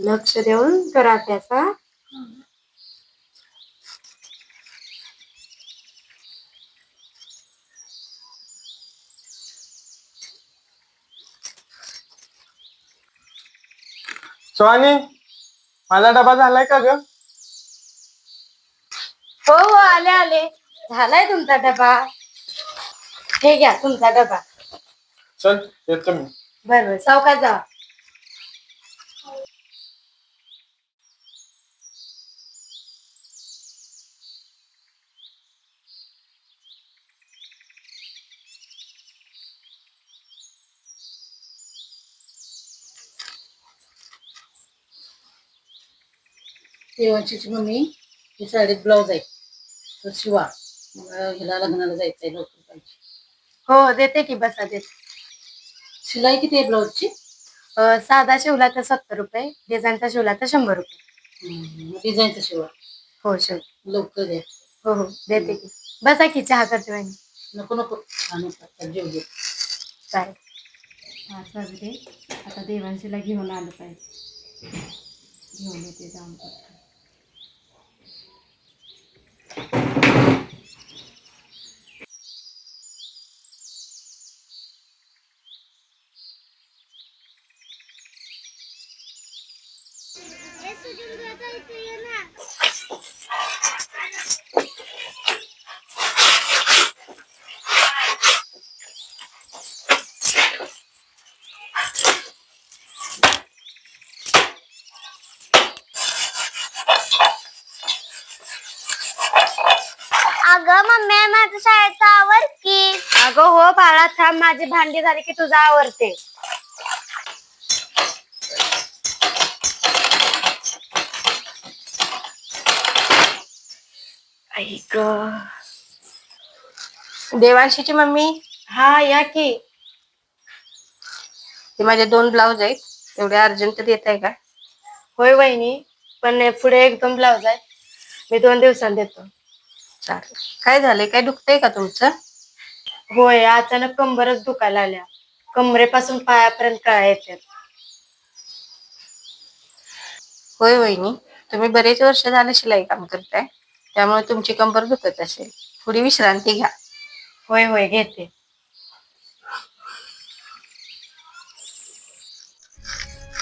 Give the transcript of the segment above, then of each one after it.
लक्ष देऊन करा त्याचा. सोहानी, माझा डबा झालाय का ग? हो हो, आले आले. झालाय तुमचा डबा. हे घ्या तुमचा डबा. चल येतो मी. बरोबर, सावकाश जा. देवांशीची मम्मी ही साडीत ब्लाऊज आहे तर शिवा. हिला लग्नाला जायचंय लवकर पाहिजे. हो देते की, बसा देते. शिलाई किती आहे ब्लाऊजची? साधा शिवला तर 70 रुपये, डिझाईनचा शिवला तर 100 रुपये. डिझाईनचा शिवा. हो शिव. लवकर द्या. हो हो देते की. बसा की, चहा करते वाहिनी. नको नको, जेव घे. काय आता देवांशीला घेऊन आलं पाहिजे. घेऊन येते जाऊन. अगं मम्मी, माझं शाळेचं आवर की. अगं हो बाळा, थांब, माझी भांडी झाली की तुझा आवरते. ऐक, देवांशीची मम्मी, हा या की. ते माझे 2 ब्लाऊज आहेत, तेवढे अर्जंट देत आहे का? होय वहिनी, पण पुढे 1-2 ब्लाऊज आहे, मी 2 दिवसांनी देतो. चालेल. काय झालंय, काय दुखतंय का तुमचं? होय, अचानक कंबरच दुखायला आल्या. कमरेपासून पायापर्यंत कळा येतात. होय वहिनी, तुम्ही बरेच वर्ष झाले शिलाई काम करताय, त्यामुळे तुमची कंबर दुखत असेल. थोडी विश्रांती घ्या. होय होय घेते.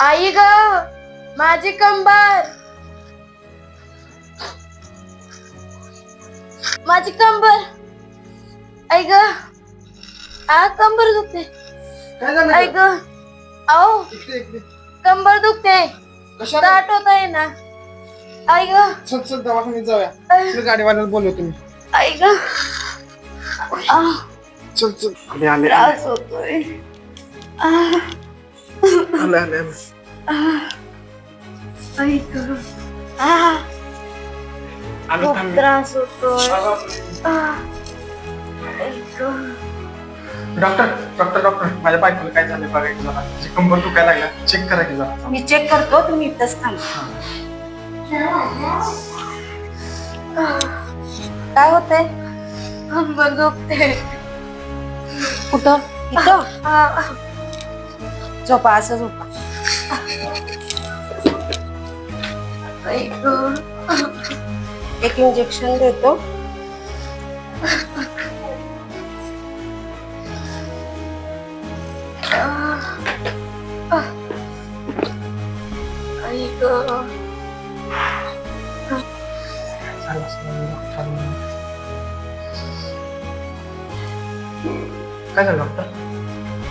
आई ग, माझी कंबर, माझी कंबर. आई ग, कंबर दुखते. आई ग, आओ कंबर दुखते. स्टार्ट होत आहे ना. आई ग, चल चल दवाखान्यात जाऊया. गाडीवाल्याला बोलवतो मी. आई ग, चल चल. आले त्रास होतोय. आले. आई ग, खूप त्रास होतोय. आई ग. डॉक्टर माझ्या बायकोला काय झालं बघायचं जरा. तिची कंबर दुखायला लागला, चेक करा की जरा. मी चेक करतो, तुम्ही इथंच थांबा. काय होतंय? कंबर दुखते. कुठं? इथं? झोपा, असं झोपा. आई ग. एक इंजेक्शन देतो. आई ग. काय झालं डॉक्टर?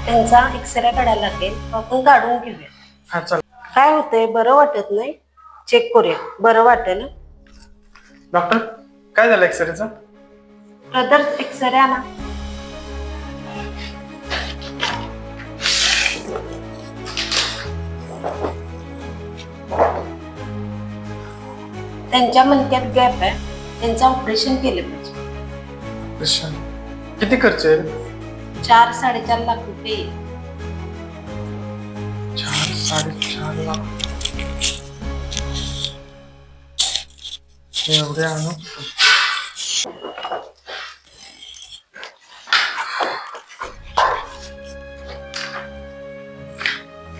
त्यांचा एक्सरे काढायला लागेल, आपण काढून घेऊया. हा चल. काय होतंय, बरं वाटत नाही? चेक करूया, बरं वाटेल. डॉक्टर काय झालं एक्सरेचं? ब्रदर, एक्सरे आणा. त्यांच्या मणक्यात गॅप आहे, त्यांचं ऑपरेशन केलं पाहिजे. किती खर्च आहे? 4-4.5 लाख रुपये येईल. 4-4.5 लाख. एवढे आणू?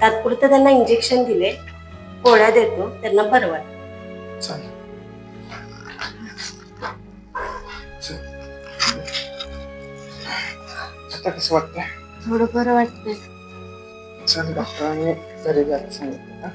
तात्पुरतं त्यांना इंजेक्शन दिले, पोळ्या देतो, त्यांना बरं वाटतं. चालेल. चल. आता कसं वाटतंय? थोडं बरं वाटतंय. चल डॉक्टरांनी घरी जायला सांगितलं का?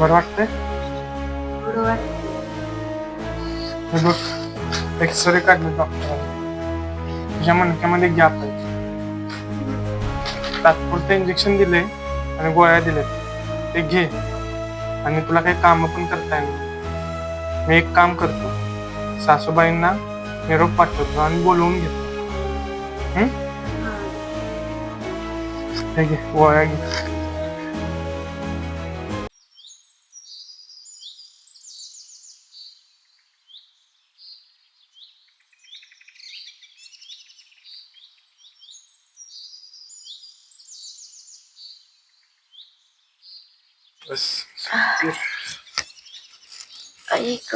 बरं वाटतंय? थोडं वाटतंय. हे बघ, एक्सरे काढले डॉक्टरांनी. तुझ्या मणक्यामध्ये गॅप आहे. तात्पुरते इंजेक्शन दिले आणि गोळ्या दिले, ते घे. आणि तुला काही काम पण करता येईल. मी एक काम करतो, सासूबाईंना निरोप पाठवतो आणि बोलवून घेतो. हे घे गोळ्या घे. बस. ऐक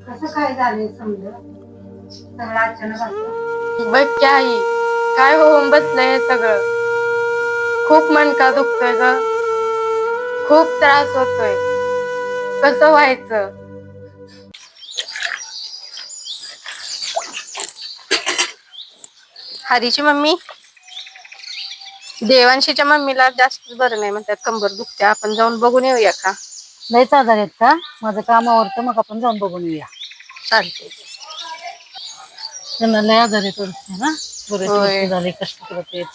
कसं काय झालंय समजा, सगळं अचानक असं. बघ की आई, काय होऊन बसलंय हे सगळं. खूप मणका दुखतोय ग, खूप त्रास होतोय. कसं व्हायचं? हरीची मम्मी, देवांशीच्या मम्मीला जास्त बरं नाही म्हणतात, कंबर दुखते. आपण जाऊन बघून येऊया का? लयच आजार आहेत का? माझं काम आवरतं, मग आपण जाऊन बघून येऊया. चालते. त्यांना लय आजार आहेत ना, बरेच होय. वर्ष झाले कष्ट करत आहेत.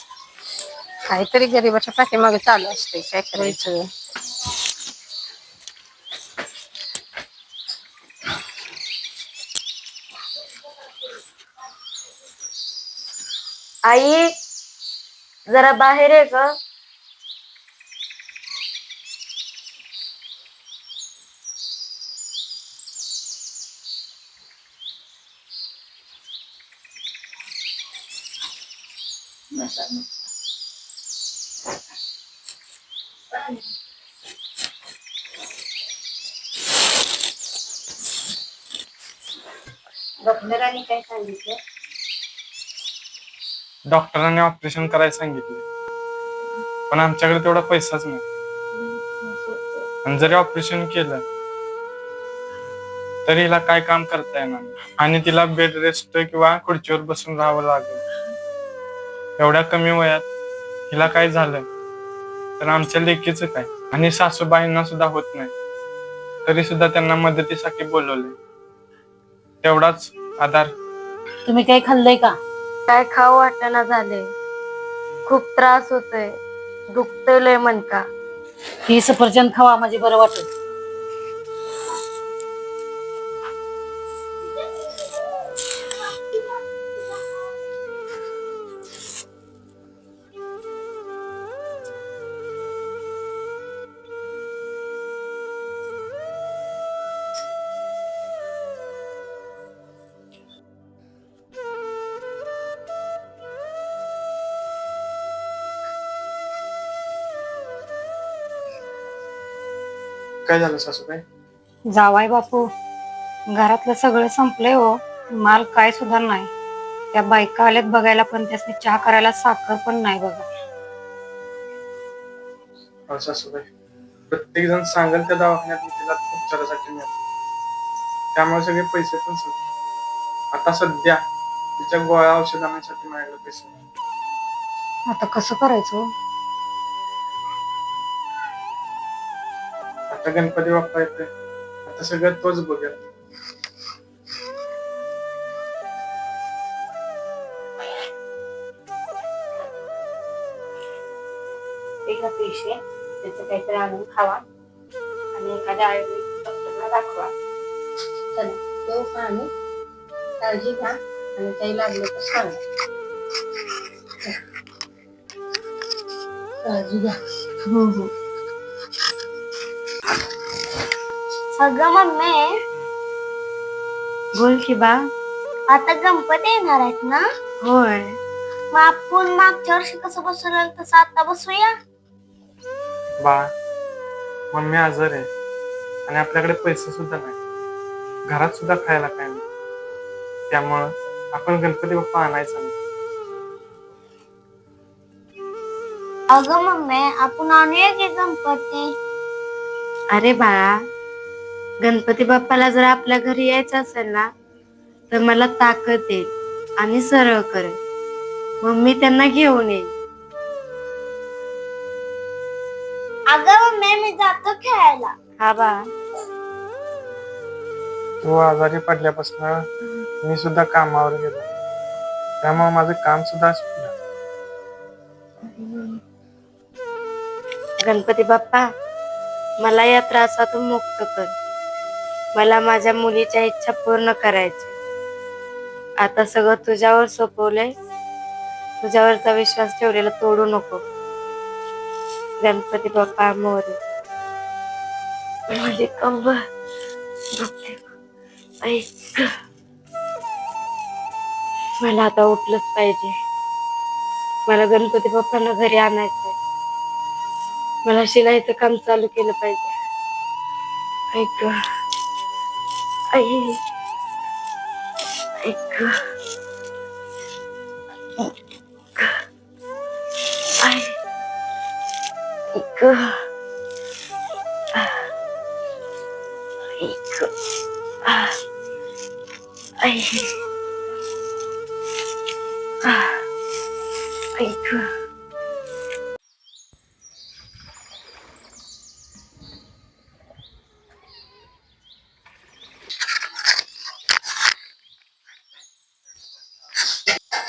काहीतरी गरीबाच्या पाठीमागे चालू असते, काय करायचं. आई जरा बाहेर आहे ग. डॉक्टरांनी काय सांगितलं? डॉक्टरांनी ऑपरेशन करायला सांगितले, पण आमच्याकडे तेवढा पैसाच नाही. आणि जरी ऑपरेशन केलं तरी हिला काय काम करता येणार नाही. आणि तिला बेड रेस्ट किंवा खुर्चीवर बसून राहावं लागेल. एवढ्या कमी वयात हिला काय झालं तर आमच्या लेकीचं काय? आणि सासूबाईंना सुद्धा होत नाही, तरी सुद्धा त्यांना मदतीसाठी बोलवले. तेवढाच आधार. तुम्ही काही खाल्लंय का? काय खाऊ वाटना झाले, खूप त्रास होतोय, दुखतोय लय मणका. ही सफरचंद खावा, म्हणजे बरं वाटेल. काय झालं सासूबाई? जावाय बापू, घरातलं सगळं संपलंय हो. माल काय सुद्धा नाही. त्या बायका आल्यात बघायला, पण त्यासनी चहा करायला साखर पण नाही बघा. हो सासूबाई, प्रत्येक जण सांगेल त्या दवाखान्यात मी तिला उपचारासाठी मिळतो, त्यामुळे सगळे पैसे पण संपले. आता सध्या तिच्या गोळ्या औषध आणण्यासाठी माझ्याकडे पैसे नाही. आता कसं करायचं? आता गणपती बाप्पा येते, आता सगळं तोच बघेल. एका पैसे त्याचं काहीतरी आणून खावा आणि एखाद्या आयुर्वेदिक डॉक्टरला दाखवा. चला येऊ का आम्ही? काळजी घ्या आणि काही लागलं तर सांगा. काळजी घ्या. हो. अगं मम्मी बोल की बा. आता गणपती येणार आहेत ना, होय. मग आपण मागच्या वर्षी कसं बसवलं तसं आता बसूया. बाळा, मम्मी आजार आहे आणि आपल्याकडे पैसे सुद्धा नाही, घरात सुद्धा खायला काय नाही. त्यामुळं आपण गणपती बाप्पा आणायचा नाही. अगं मम्मी आपण आणूया की गणपती. अरे बाळा, गणपती बाप्पाला जर आपल्या घरी यायचं असेल ना तर मला ताकद येईल आणि सरळ करेल. मग मी त्यांना घेऊन येईल. अगं मम्मी मी जातो खेळायला. हा बा. तू आजारी पडल्यापासून मी सुद्धा कामावर गेलो, त्यामुळे माझं काम सुद्धा सुटलं. गणपती बाप्पा, मला या त्रासातून मुक्त कर. मला माझ्या मुलीच्या इच्छा पूर्ण करायची. आता सगळं तुझ्यावर सोपवलंय. तुझ्यावरचा विश्वास ठेवलेला तोडू नको. गणपती बाप्पा मोरे. माझी कंबर दुखते. ऐक, मला आता उठलंच पाहिजे. मला गणपती बाप्पांना घरी आणायचंय. मला शिलाईचं काम चालू केलं पाहिजे. ऐक, आई, ऐक, आई, ऐक, ऐक, आई, ऐक.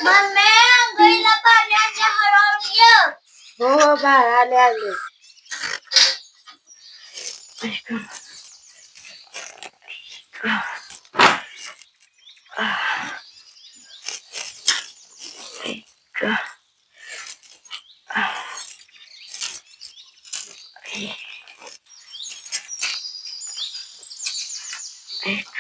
मम्मी अंघोळीला पाणी आणले, हळूहळू ये. हो हो बाळ, आले आले. ऐक, ऐक, ऐक.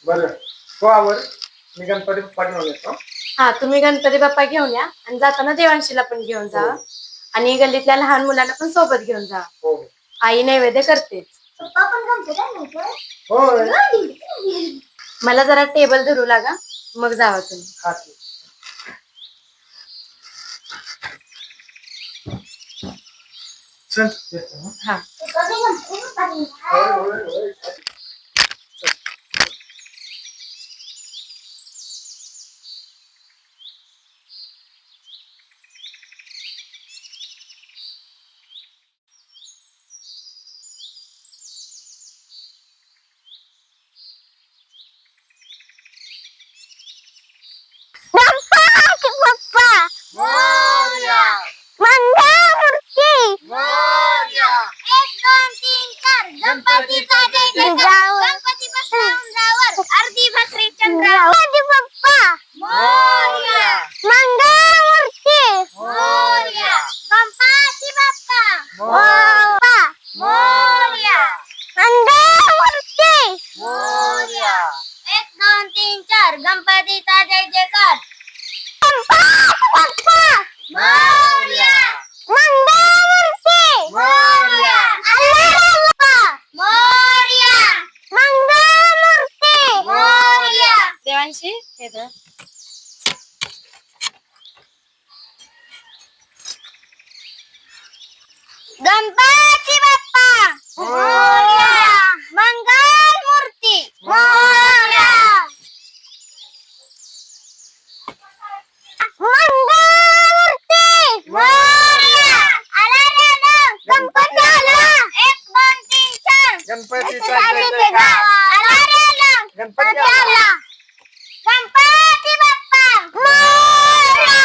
बरं, हो आवर. मी गणपती बाप्पा घेऊन येतो. हा, तुम्ही गणपती बाप्पा घेऊन या आणि जाताना देवांशीला पण घेऊन जा. आणि गल्लीतल्या लहान मुलांना पण सोबत घेऊन जा. हो आई नैवेद्य करतेच. पप्पा पण गणपती आणायचे? होय. मला जरा टेबल धरू लागा, मग जावा तुम्ही. चल येतो, हं. हा. कधी गणपती आणायचे? होय, होय, होय. गणपती बाप्पा मोरया. मंगळमूर्ती मोरया. 1 2 3 4 गणपतीचा जय जयकार. गणपती बसला उंबरावर, अर्धी भाकरी चंद्रावर. गणपती बाप्पा मोरया. मंगळमूर्ती मोरया. गणपती बाप्पा मोरया. मंगळमूर्ती मोरया. 1 2 3 4 गणपतीचा जय जयकार. मोरया. मंगळमूर्ती मोरया. मोरया. मंगळमूर्ती मोरया. देवांशी हे धर. गणपती बाप्पा मोरया. मंगळमूर्ती मोरया. मंगळमूर्ती मोरया. आला रे आला. गणपती आला. 1 2 3 4 गणपतीचा जय जयकार. आला रे आला. गणपती आला. गणपती बाप्पा मोरया.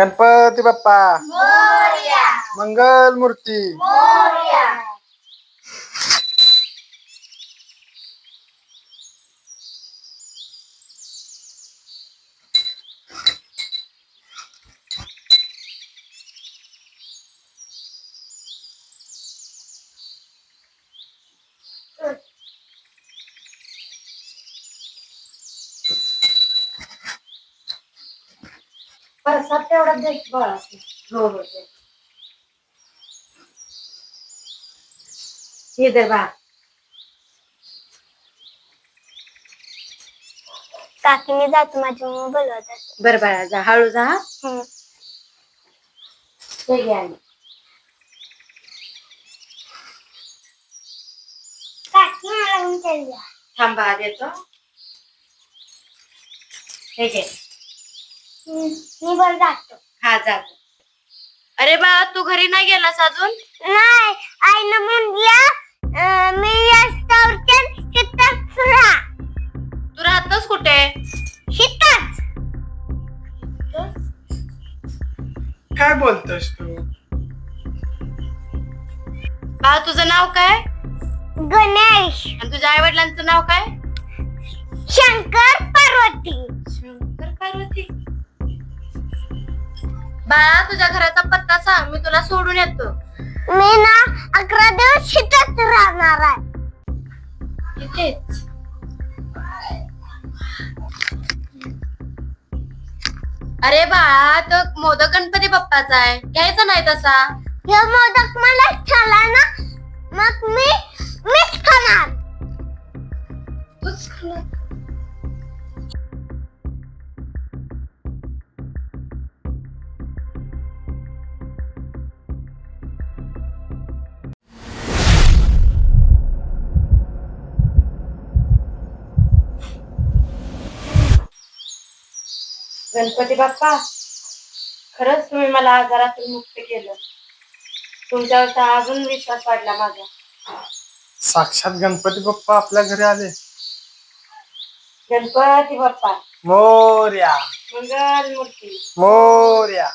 गणपती बाप्पा मंगल मूर्ती. प्रसाद तेवढा दे बाळा. हो हो दे. हे दे बा. काकी मी जातो माझी मम्मी बोलवत असते. बरं बाळा जा, हळू जा हा. हे घे आणि. काकी मला पण तेल द्या. थांब बाळा देतो. हे घे. मी पण जातो. हा जा जा. अरे बाळा तू घरी नाही गेलास अजून? नाही आईनं म्हणलं मी रस्त्यावरच्या हिताच राहा. तू राहतोस कुठे? हिताच. काय बोलतोस तू? बाळा तुझं नाव काय? गणेश आणि तुझ्या आई वडिलांचं नाव काय? शंकर पार्वती. शंकर पार्वती. बाळा तुझ्या घराचा पत्ता सांग, मी तुला सोडून येतो. मी ना 11 दिवस हिताच राहणार आहे. इथेच. अरे बाळा तो मोदक गणपती बाप्पाचा आहे, घ्यायचा नाही तसा. हे मोदक मला खाला ना मग मीच खाणार. तूच खाणार. गणपती बाप्पा खरंच तुम्ही मला आजारातून मुक्त केलं. तुमच्यावरचा अजून विश्वास वाढला माझा. साक्षात गणपती बाप्पा आपल्या घरी आले. गणपती बाप्पा मोरया मंगल मूर्ती. मोरया.